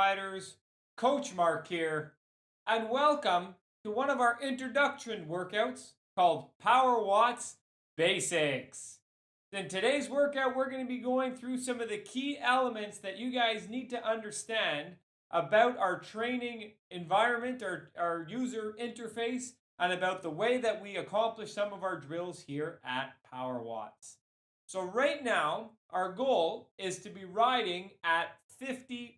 Riders, Coach Mark here, and welcome to one of our introduction workouts called Power Watts Basics. In today's workout, we're going to be going through some of the key elements that you guys need to understand about our training environment, our user interface, and about the way that we accomplish some of our drills here at Power Watts. So right now, our goal is to be riding at 50%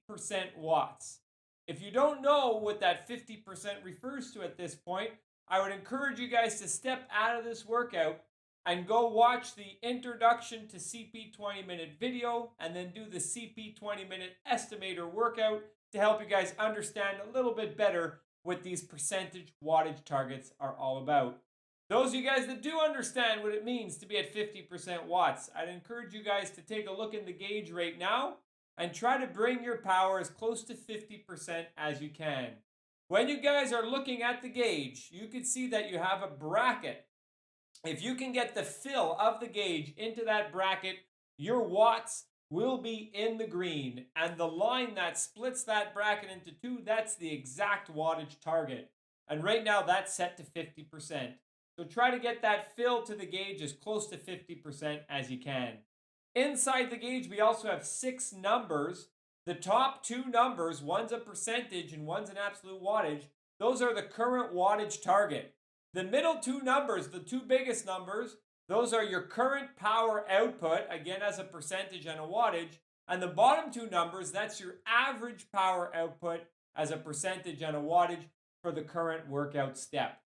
watts. If you don't know what that 50% refers to at this point, I would encourage you guys to step out of this workout and go watch the introduction to CP 20-minute video and then do the CP 20-minute estimator workout to help you guys understand a little bit better what these percentage wattage targets are all about. Those of you guys that do understand what it means to be at 50% watts, I'd encourage you guys to take a look in the gauge right now and try to bring your power as close to 50% as you can. When you guys are looking at the gauge, you can see that you have a bracket. If you can get the fill of the gauge into that bracket, your watts will be in the green. And the line that splits that bracket into two, that's the exact wattage target. And right now that's set to 50%. So try to get that fill to the gauge as close to 50% as you can. Inside the gauge, we also have 6 numbers. The top 2 numbers, one's a percentage and one's an absolute wattage, those are the current wattage target. The middle 2 numbers, the 2 biggest numbers, those are your current power output, again as a percentage and a wattage. And the bottom 2 numbers, that's your average power output as a percentage and a wattage for the current workout step.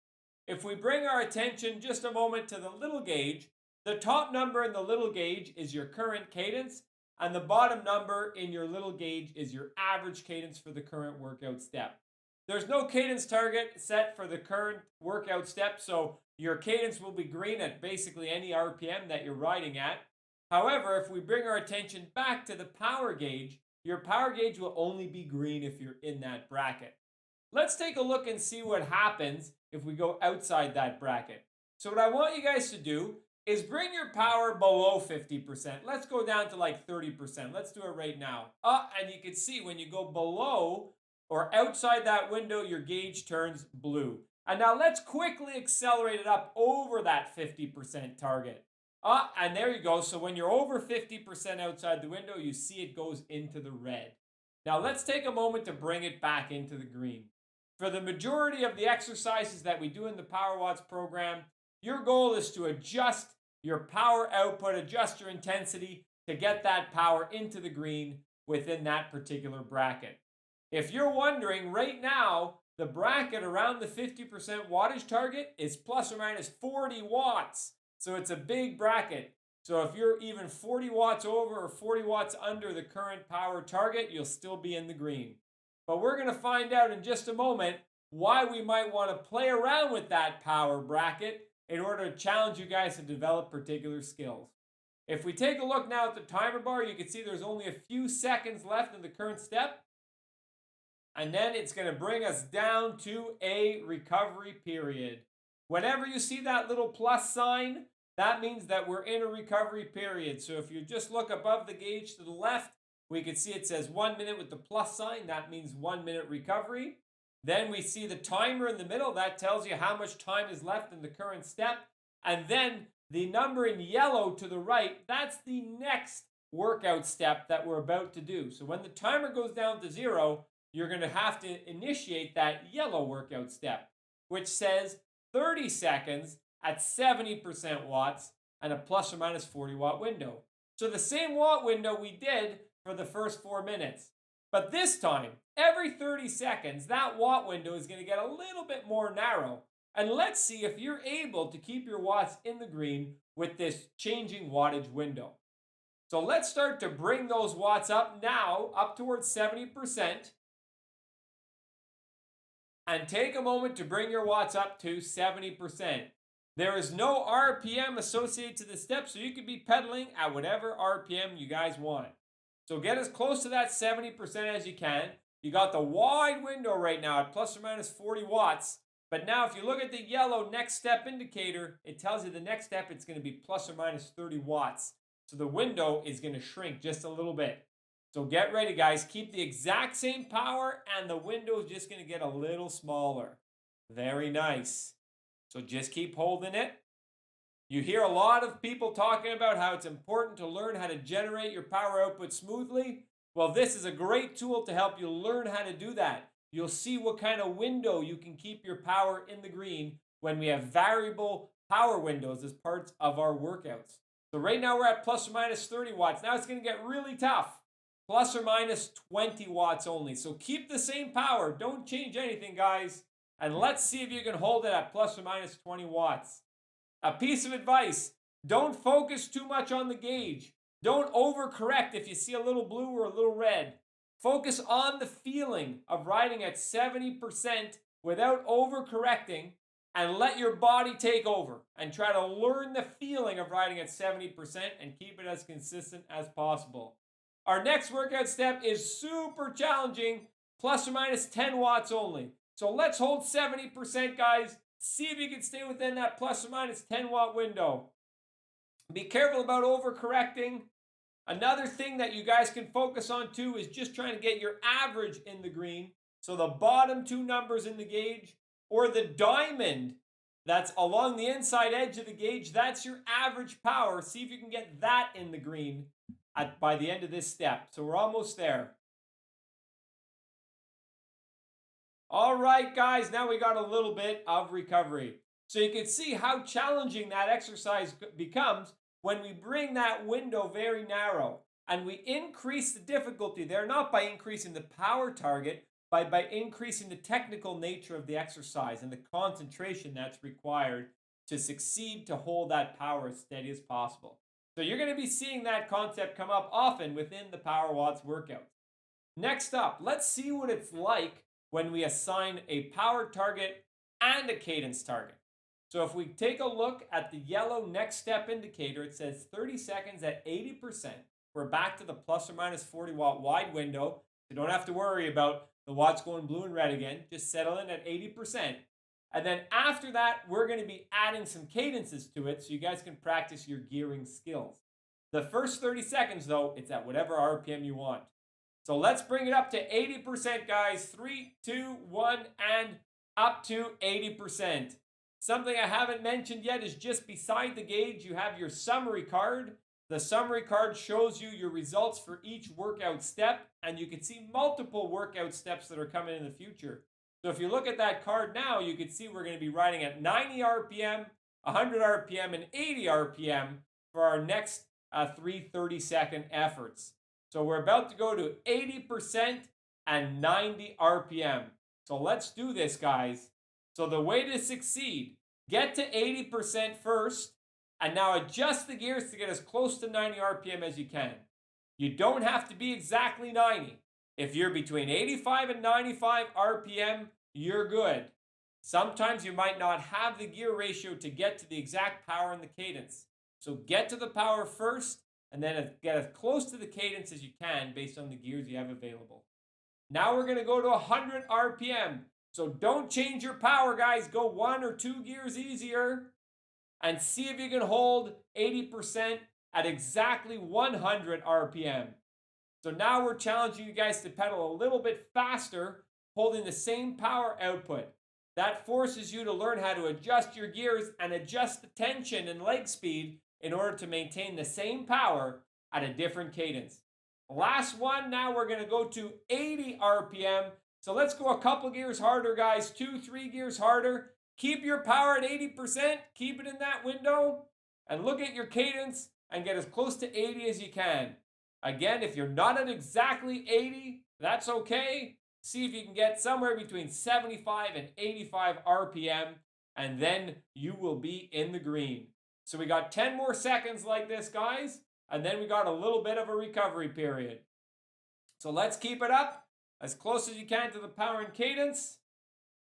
If we bring our attention just a moment to the little gauge, the top number in the little gauge is your current cadence, and the bottom number in your little gauge is your average cadence for the current workout step. There's no cadence target set for the current workout step, so your cadence will be green at basically any RPM that you're riding at. However, if we bring our attention back to the power gauge, your power gauge will only be green if you're in that bracket. Let's take a look and see what happens if we go outside that bracket. So what I want you guys to do is bring your power below 50%. Let's go down to like 30%. Let's do it right now. And you can see when you go below or outside that window, your gauge turns blue. And now let's quickly accelerate it up over that 50% target. And there you go. So when you're over 50% outside the window, you see it goes into the red. Now let's take a moment to bring it back into the green. For the majority of the exercises that we do in the Power Watts program, your goal is to adjust your power output, adjust your intensity to get that power into the green within that particular bracket. If you're wondering, right now, the bracket around the 50% wattage target is plus or minus 40 watts. So it's a big bracket. So if you're even 40 watts over or 40 watts under the current power target, you'll still be in the green. But we're going to find out in just a moment why we might want to play around with that power bracket in order to challenge you guys to develop particular skills. If we take a look now at the timer bar, you can see there's only a few seconds left in the current step. And then it's going to bring us down to a recovery period. Whenever you see that little plus sign, that means that we're in a recovery period. So if you just look above the gauge to the left, we can see it says 1 minute with the plus sign. That means 1 minute recovery. Then we see the timer in the middle. That tells you how much time is left in the current step. And then the number in yellow to the right, that's the next workout step that we're about to do. So when the timer goes down to 0, you're going to have to initiate that yellow workout step, which says 30 seconds at 70% watts and a plus or minus 40 watt window. So the same watt window we did for the first 4 minutes. But this time, every 30 seconds, that watt window is going to get a little bit more narrow. And let's see if you're able to keep your watts in the green with this changing wattage window. So let's start to bring those watts up now, up towards 70%. And take a moment to bring your watts up to 70%. There is no RPM associated to the step, so you could be pedaling at whatever RPM you guys want. So get as close to that 70% as you can. You got the wide window right now at plus or minus 40 watts. But now if you look at the yellow next step indicator, it tells you the next step it's going to be plus or minus 30 watts. So the window is going to shrink just a little bit. So get ready, guys. Keep the exact same power, and the window is just going to get a little smaller. Very nice. So just keep holding it. You hear a lot of people talking about how it's important to learn how to generate your power output smoothly. Well, this is a great tool to help you learn how to do that. You'll see what kind of window you can keep your power in the green when we have variable power windows as parts of our workouts. So right now we're at plus or minus 30 watts. Now it's going to get really tough. Plus or minus 20 watts only. So keep the same power. Don't change anything, guys. And let's see if you can hold it at plus or minus 20 watts. A piece of advice, don't focus too much on the gauge. Don't overcorrect if you see a little blue or a little red. Focus on the feeling of riding at 70% without overcorrecting, and let your body take over and try to learn the feeling of riding at 70% and keep it as consistent as possible. Our next workout step is super challenging, plus or minus 10 watts only. So let's hold 70%, guys. See if you can stay within that plus or minus 10 watt window. Be careful about overcorrecting. Another thing that you guys can focus on too is just trying to get your average in the green. So the bottom two numbers in the gauge, or the diamond that's along the inside edge of the gauge, that's your average power. See if you can get that in the green by the end of this step. So we're almost there. All right, guys, now we got a little bit of recovery. So you can see how challenging that exercise becomes when we bring that window very narrow and we increase the difficulty there, not by increasing the power target, but by increasing the technical nature of the exercise and the concentration that's required to succeed to hold that power as steady as possible. So you're going to be seeing that concept come up often within the Power Watts workout. Next up, let's see what it's like when we assign a power target and a cadence target. So if we take a look at the yellow next step indicator, it says 30 seconds at 80%. We're back to the plus or minus 40 watt wide window. You don't have to worry about the watts going blue and red again. Just settle in at 80%. And then after that, we're going to be adding some cadences to it so you guys can practice your gearing skills. The first 30 seconds, though, it's at whatever RPM you want. So let's bring it up to 80%, guys. 3, 2, 1, and up to 80%. Something I haven't mentioned yet is just beside the gauge, you have your summary card. The summary card shows you your results for each workout step, and you can see multiple workout steps that are coming in the future. So if you look at that card now, you can see we're going to be riding at 90 RPM, 100 RPM, and 80 RPM for our next 3 30-second efforts. So we're about to go to 80% and 90 RPM. So let's do this, guys. So the way to succeed, get to 80% first, and now adjust the gears to get as close to 90 RPM as you can. You don't have to be exactly 90. If you're between 85 and 95 RPM, you're good. Sometimes you might not have the gear ratio to get to the exact power and the cadence. So get to the power first, and then get as close to the cadence as you can based on the gears you have available. Now we're going to go to 100 RPM. So don't change your power, guys. Go 1 or 2 gears easier and see if you can hold 80% at exactly 100 RPM. So now we're challenging you guys to pedal a little bit faster, holding the same power output. That forces you to learn how to adjust your gears and adjust the tension and leg speed in order to maintain the same power at a different cadence. Last one, now we're going to go to 80 RPM. So let's go a couple gears harder, guys. 2, 3 gears harder. Keep your power at 80%. Keep it in that window. And look at your cadence and get as close to 80 as you can. Again, if you're not at exactly 80, that's okay. See if you can get somewhere between 75 and 85 RPM, and then you will be in the green. So we got 10 more seconds like this, guys, and then we got a little bit of a recovery period. So let's keep it up as close as you can to the power and cadence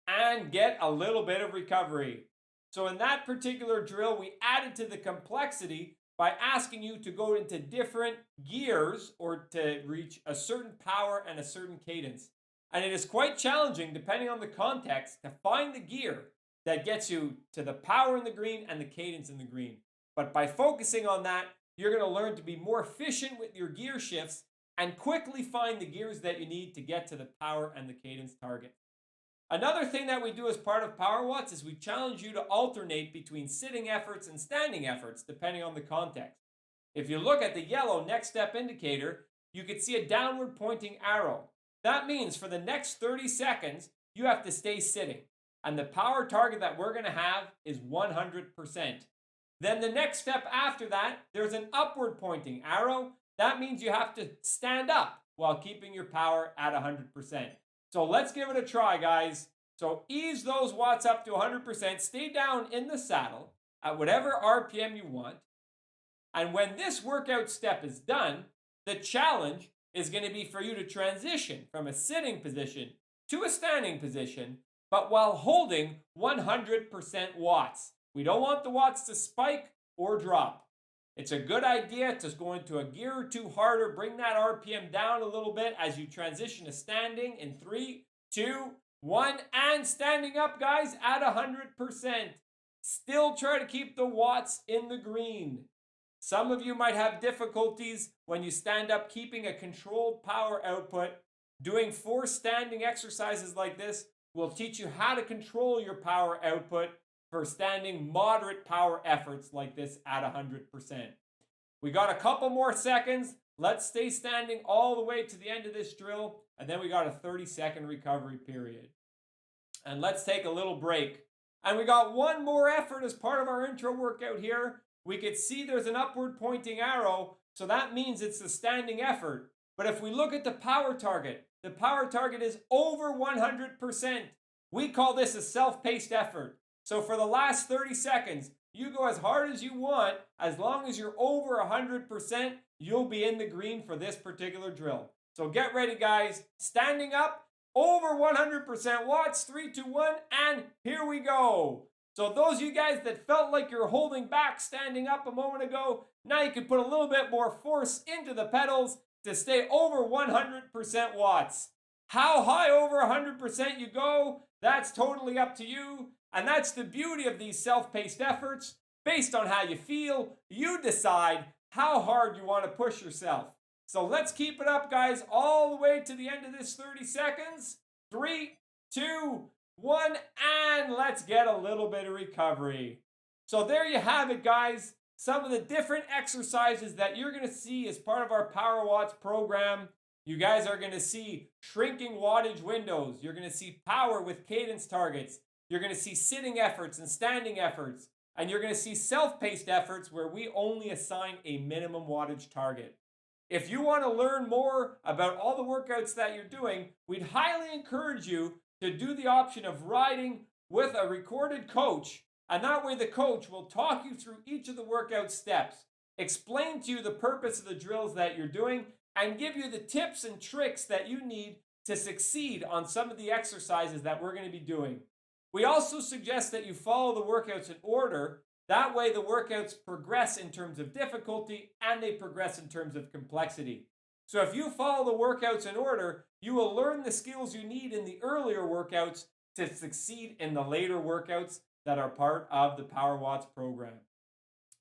and get a little bit of recovery. So in that particular drill, we added to the complexity by asking you to go into different gears or to reach a certain power and a certain cadence. And it is quite challenging, depending on the context, to find the gear that gets you to the power in the green and the cadence in the green. But by focusing on that, you're going to learn to be more efficient with your gear shifts and quickly find the gears that you need to get to the power and the cadence target. Another thing that we do as part of Power Watts is we challenge you to alternate between sitting efforts and standing efforts depending on the context. If you look at the yellow next step indicator, you can see a downward pointing arrow. That means for the next 30 seconds, you have to stay sitting. And the power target that we're going to have is 100%. Then the next step after that, there's an upward pointing arrow. That means you have to stand up while keeping your power at 100%. So let's give it a try, guys. So ease those watts up to 100%. Stay down in the saddle at whatever RPM you want. And when this workout step is done, the challenge is going to be for you to transition from a sitting position to a standing position, but while holding 100% watts. We don't want the watts to spike or drop. It's a good idea to go into a gear or two harder, bring that RPM down a little bit as you transition to standing in 3, 2, 1, and standing up, guys, at 100%. Still try to keep the watts in the green. Some of you might have difficulties when you stand up keeping a controlled power output. Doing 4 standing exercises like this will teach you how to control your power output for standing moderate power efforts like this at 100%. We got a couple more seconds. Let's stay standing all the way to the end of this drill, and then we got a 30-second recovery period. And let's take a little break. And we got one more effort as part of our intro workout here. We could see there's an upward pointing arrow, so that means it's a standing effort. But if we look at the power target is over 100%. We call this a self-paced effort. So for the last 30 seconds, you go as hard as you want. As long as you're over 100%, you'll be in the green for this particular drill. So get ready, guys. Standing up, over 100% watts, 3, 2, 1, and here we go. So those of you guys that felt like you're holding back standing up a moment ago, now you can put a little bit more force into the pedals to stay over 100% watts. How high over 100% you go, that's totally up to you. And that's the beauty of these self-paced efforts. Based on how you feel, you decide how hard you want to push yourself. So let's keep it up, guys, all the way to the end of this 30 seconds. 3, 2, 1, and let's get a little bit of recovery. So there you have it, guys. Some of the different exercises that you're going to see as part of our Power Watts program. You guys are going to see shrinking wattage windows. You're going to see power with cadence targets. You're going to see sitting efforts and standing efforts. And you're going to see self-paced efforts where we only assign a minimum wattage target. If you want to learn more about all the workouts that you're doing, we'd highly encourage you to do the option of riding with a recorded coach. And that way the coach will talk you through each of the workout steps, explain to you the purpose of the drills that you're doing, and give you the tips and tricks that you need to succeed on some of the exercises that we're going to be doing. We also suggest that you follow the workouts in order. That way the workouts progress in terms of difficulty and they progress in terms of complexity. So if you follow the workouts in order, you will learn the skills you need in the earlier workouts to succeed in the later workouts that are part of the Power Watts program.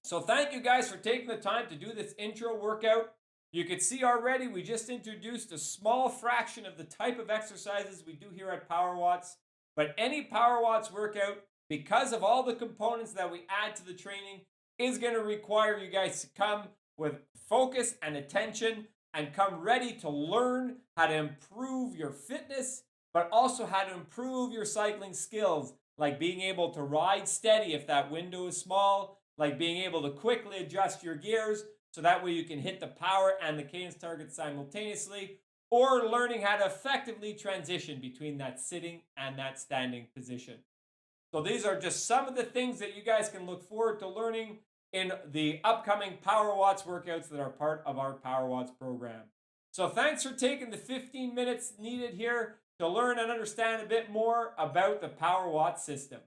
So thank you guys for taking the time to do this intro workout. You can see already we just introduced a small fraction of the type of exercises we do here at Power Watts. But any Power Watts workout, because of all the components that we add to the training, is going to require you guys to come with focus and attention and come ready to learn how to improve your fitness, but also how to improve your cycling skills, like being able to ride steady if that window is small, like being able to quickly adjust your gears so that way you can hit the power and the cadence target simultaneously, or learning how to effectively transition between that sitting and that standing position. So these are just some of the things that you guys can look forward to learning in the upcoming Power Watts workouts that are part of our Power Watts program. So thanks for taking the 15 minutes needed here to learn and understand a bit more about the Power Watts system.